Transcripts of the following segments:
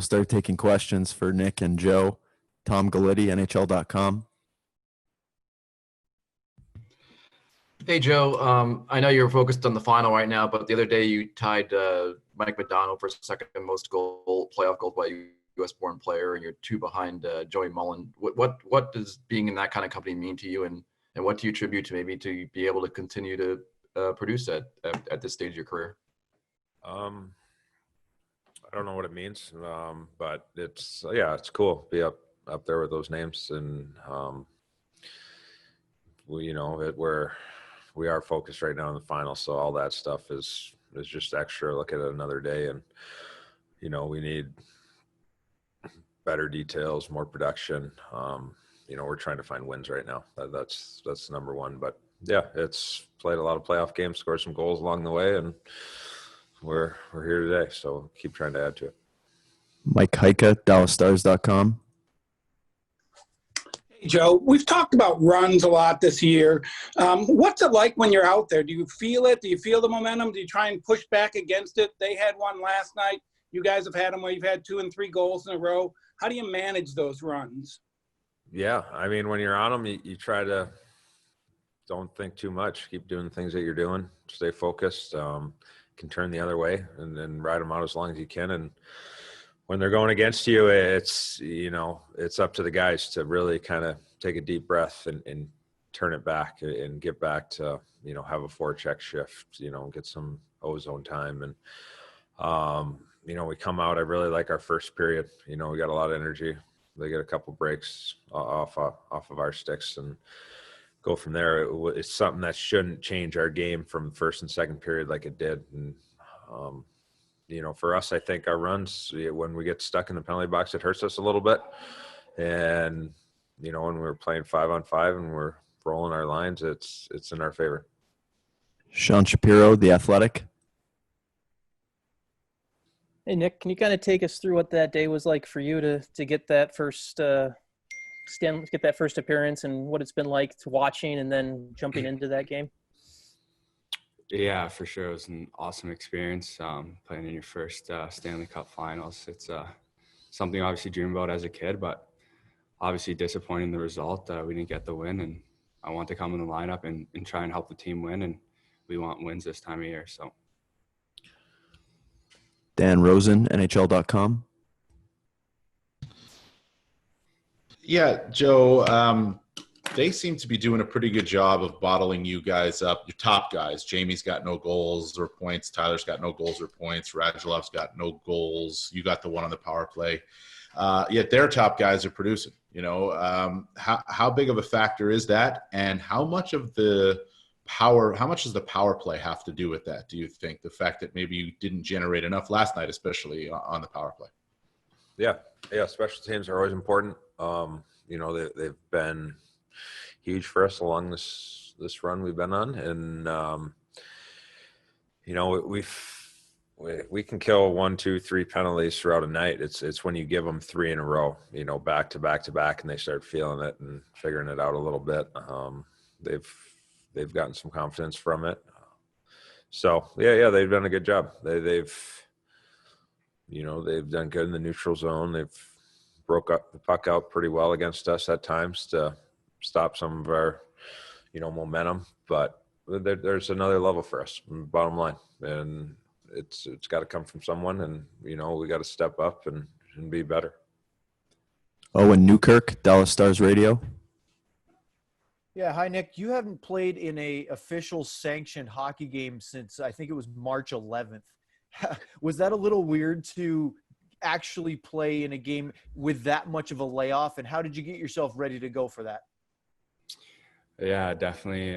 we'll start taking questions for Nick and Joe. Tom Galitti, NHL.com. Hey, Joe. I know you're focused on the final right now, but the other day you tied Mike Modano for second most playoff goals by a U.S.-born player, and you're 2 behind Joey Mullen. What does being in that kind of company mean to you, and what do you attribute to maybe to be able to continue to produce at this stage of your career? I don't know what it means, but it's cool to be up there with those names, and we are focused right now on the final, so all that stuff is just extra. Look at it another day, and we need better details, more production. We're trying to find wins right now. That's number one. But yeah, it's played a lot of playoff games, scored some goals along the way, and we're here today. So keep trying to add to it. Mike Heika, DallasStars.com. Joe, we've talked about runs a lot this year. What's it like when you're out there? Do you feel it? Do you feel the momentum? Do you try and push back against it? They had one last night. You guys have had them where you've had 2 and 3 goals in a row. How do you manage those runs? Yeah, I mean, when you're on them, you try to don't think too much. Keep doing the things that you're doing. Stay focused. Can turn the other way and then ride them out as long as you can. And when they're going against you, it's up to the guys to really kind of take a deep breath and turn it back and get back to, have a forecheck shift, get some ozone time. And, we come out, I really like our first period. We got a lot of energy. They get a couple breaks off of our sticks and go from there. It's something that shouldn't change our game from first and second period like it did. And, for us, I think our runs, when we get stuck in the penalty box, it hurts us a little bit. And, when we're playing 5-on-5 and we're rolling our lines, it's in our favor. Sean Shapiro, The Athletic. Hey, Nick, can you kind of take us through what that day was like for you to get that first get that first appearance and what it's been like to watching and then jumping into that game? Yeah, for sure. It was an awesome experience playing in your first Stanley Cup Finals. It's something obviously dreamed about as a kid, but obviously disappointing the result. We didn't get the win, and I want to come in the lineup and try and help the team win, and we want wins this time of year. So, Dan Rosen, NHL.com. Yeah, Joe, they seem to be doing a pretty good job of bottling you guys up, your top guys. Jamie's got no goals or points. Tyler's got no goals or points. Radulov's got no goals. You got the one on the power play. Yet their top guys are producing. How big of a factor is that? And how much does the power play have to do with that, do you think? The fact that maybe you didn't generate enough last night, especially on the power play. Yeah, special teams are always important. They've been huge for us along this run we've been on, and we can kill 1, 2, 3 penalties throughout a night. It's when you give them 3 in a row, back to back to back, and they start feeling it and figuring it out a little bit. They've gotten some confidence from it. So yeah, they've done a good job. They've done good in the neutral zone. They've broke up the puck out pretty well against us at times to stop some of our, momentum. But there's another level for us, bottom line. And it's got to come from someone, and, we got to step up and be better. Owen Newkirk, Dallas Stars Radio. Yeah, hi, Nick. You haven't played in a official sanctioned hockey game since I think it was March 11th. Was that a little weird to actually play in a game with that much of a layoff, and how did you get yourself ready to go for that? Yeah, definitely.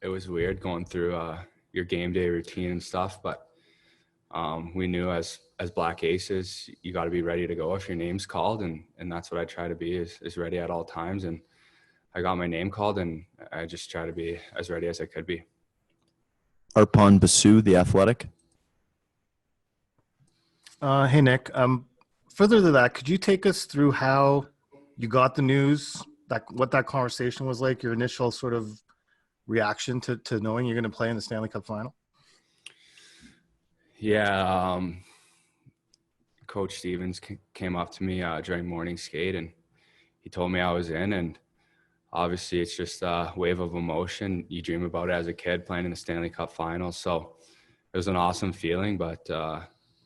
It was weird going through your game day routine and stuff, but we knew as Black Aces, you got to be ready to go if your name's called, and that's what I try to be is ready at all times. And I got my name called, and I just try to be as ready as I could be. Arpon Basu, The Athletic. Hey, Nick. Further to that, could you take us through how you got the news, what that conversation was like, your initial sort of reaction to knowing you're going to play in the Stanley Cup Final? Yeah. Coach Stevens came up to me during morning skate, and he told me I was in. And obviously, it's just a wave of emotion. You dream about it as a kid playing in the Stanley Cup Finals. So it was an awesome feeling, but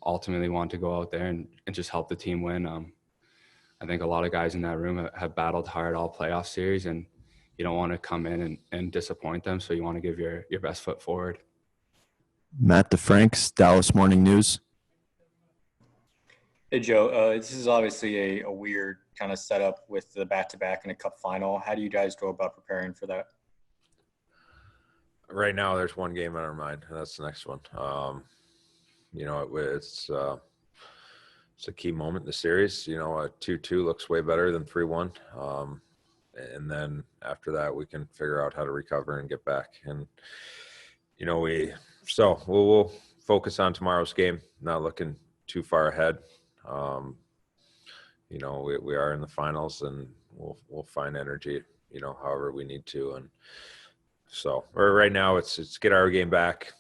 ultimately want to go out there and just help the team win. I think a lot of guys in that room have battled hard all playoff series, and you don't want to come in and disappoint them. So you want to give your best foot forward. Matt DeFranks, Dallas Morning News. Hey, Joe. This is obviously a weird kind of setup with the back-to-back in a cup final. How do you guys go about preparing for that? Right now, there's one game in our mind, and that's the next one. It's a key moment in the series. A 2-2 looks way better than 3-1. And then after that, we can figure out how to recover and get back. And, we'll focus on tomorrow's game, not looking too far ahead. We are in the finals, and we'll find energy, however we need to. And so right now it's get our game back,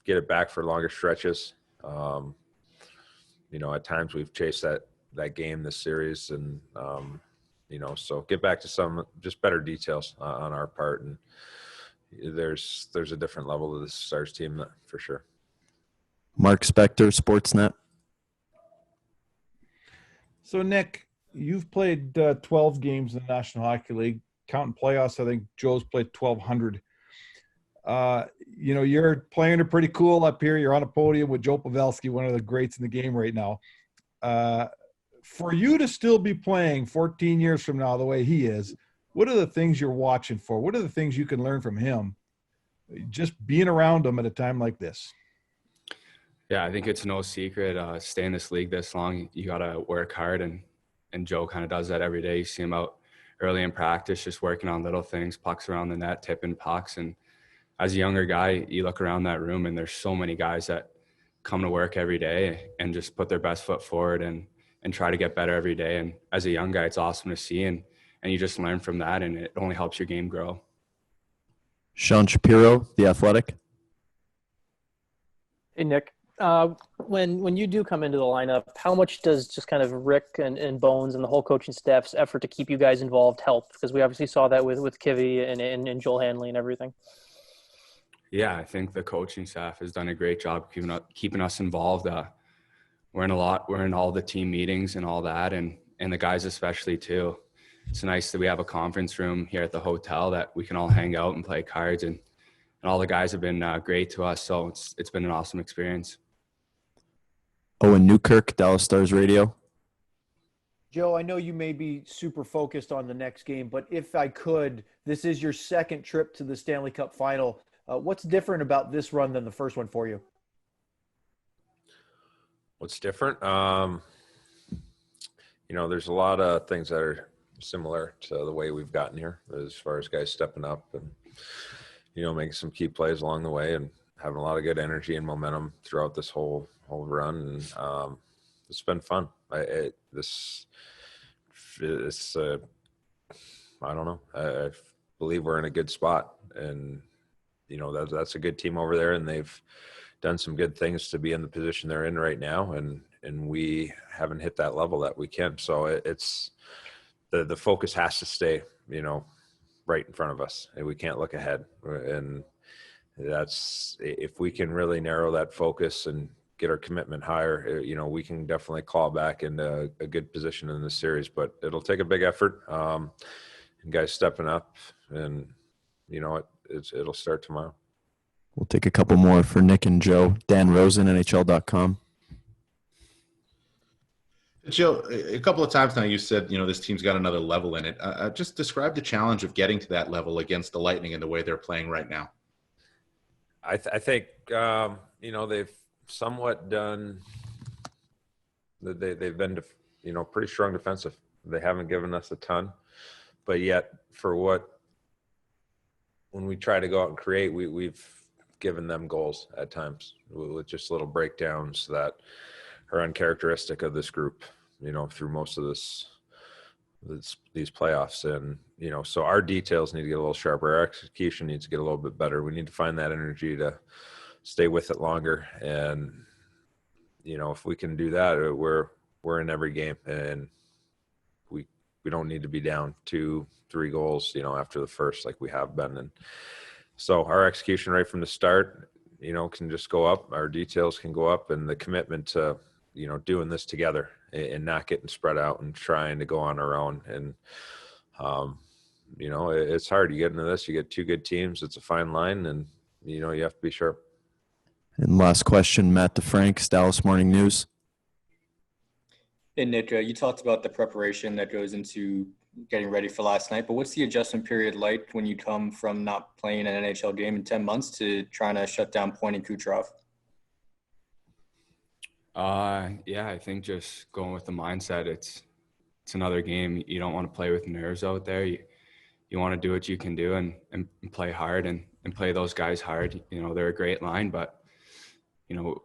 get it back for longer stretches. At times we've chased that game this series, and so get back to some just better details on our part. And there's a different level to the Stars team for sure. Mark Spector, Sportsnet. So, Nick, you've played 12 games in the National Hockey League. Counting playoffs, I think Joe's played 1,200. You're playing it pretty cool up here. You're on a podium with Joe Pavelski, one of the greats in the game right now. For you to still be playing 14 years from now the way he is, what are the things you're watching for? What are the things you can learn from him just being around him at a time like this? Yeah, I think it's no secret. Stay in this league this long, you got to work hard, and Joe kind of does that every day. You see him out early in practice, just working on little things, pucks around the net, tipping pucks. And as a younger guy, you look around that room, and there's so many guys that come to work every day and just put their best foot forward and try to get better every day. And as a young guy, it's awesome to see, and you just learn from that, and it only helps your game grow. Sean Shapiro, The Athletic. Hey, Nick. When you do come into the lineup, how much does just kind of Rick and Bones and the whole coaching staff's effort to keep you guys involved help? Because we obviously saw that with Kivy and Joel Hanley and everything. Yeah, I think the coaching staff has done a great job keeping us involved. We're in all the team meetings and all that, and the guys especially too. It's nice that we have a conference room here at the hotel that we can all hang out and play cards, and all the guys have been great to us. So it's been an awesome experience. Owen Newkirk, Dallas Stars Radio. Joe, I know you may be super focused on the next game, but if I could, this is your second trip to the Stanley Cup Final. What's different about this run than the first one for you? What's different? There's a lot of things that are similar to the way we've gotten here, as far as guys stepping up and, making some key plays along the way and having a lot of good energy and momentum throughout this whole run. And it's been fun. I don't know. I believe we're in a good spot, and that's a good team over there, and they've done some good things to be in the position they're in right now, and we haven't hit that level that we can. So it's the focus has to stay, right in front of us, and we can't look ahead. And that's, if we can really narrow that focus and get our commitment higher, we can definitely claw back into a good position in this series. But it'll take a big effort, and guys stepping up, and it'll start tomorrow. We'll take a couple more for Nick and Joe. Dan Rosen, NHL.com. Joe, a couple of times now you said, this team's got another level in it. Just describe the challenge of getting to that level against the Lightning and the way they're playing right now. I think, they've somewhat done – they've been, pretty strong defensive. They haven't given us a ton. But yet, when we try to go out and create, we've given them goals at times with just little breakdowns that are uncharacteristic of this group, through most of these playoffs. And, so our details need to get a little sharper. Our execution needs to get a little bit better. We need to find that energy to stay with it longer. And, if we can do that, we're in every game, and we don't need to be down 2-3 goals, after the first, like we have been. And so our execution right from the start, can just go up. Our details can go up, and the commitment to, doing this together and not getting spread out and trying to go on our own. And, it's hard. You get into this, you get 2 good teams. It's a fine line, and, you have to be sharp. And last question, Matt DeFranks, Dallas Morning News. Hey, Nick, you talked about the preparation that goes into getting ready for last night, but what's the adjustment period like when you come from not playing an NHL game in 10 months to trying to shut down Point and Kucherov? Yeah, I think just going with the mindset, it's another game. You don't want to play with nerves out there. You want to do what you can do and play hard and play those guys hard. They're a great line, but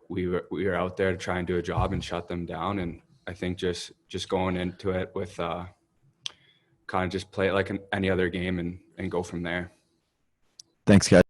we were out there to try and do a job and shut them down. And I think just going into it with kind of just play it like any other game and go from there. Thanks, guys.